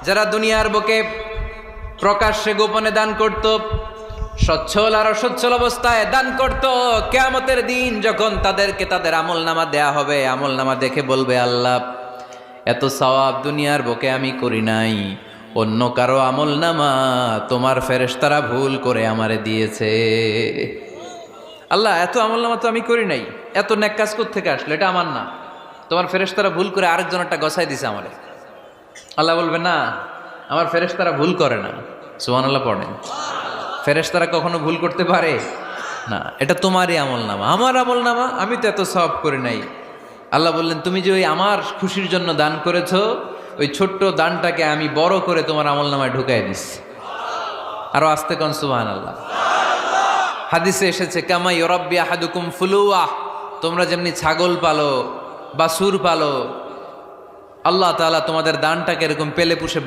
যারা দুনিয়ার বুকে প্রকাশ্যে গোপনে দান করত, সচ্ছল আর অসচ্ছল অবস্থায় দান করত, কিয়ামতের দিন যখন তাদেরকে তাদের আমলনামা দেয়া হবে, আমলনামা দেখে বলবে, আল্লাহ এত সওয়াব দুনিয়ার বুকে আমি করি নাই, অন্য কারো আমলনামা তোমার ফেরেশতারা ভুল করে আমারে দিয়েছে। আল্লাহ এত আমলনামা তো আমি করি নাই, এত নেক কাজ কোত্থেকে আসলো, এটা আমার না, তোমার ফেরেশতারা ভুল করে আরেকজনেরটা গছাই দিছে আমারে। আল্লাহ বলবে, না, আমার ফেরেশতারা ভুল করে না। সুবহানাল্লাহ পড়েন। ফেরেশতারা কখনো ভুল করতে পারে না, এটা তোমারই আমলনামা, আমার আমলনামা, আমি তো এত সওয়াব করি নাই। আল্লাহ বললেন, তুমি যে ওই আমার খুশির জন্য দান করেছো, ওই ছোট্ট দানটাকে আমি বড় করে তোমার আমলনামায় ঢুকাই দিচ্ছি। আরো আস্তে কোন সুবহানাল্লাহ। হাদিসে এসেছে, কামা ইউরাব্বি আহাদুকুম ফুলুয়া, তোমরা যেমনি ছাগল পালো, বাছুর পালো, আল্লাহ তাআলা তোমাদের দানটাকে এরকম পেলে পুষে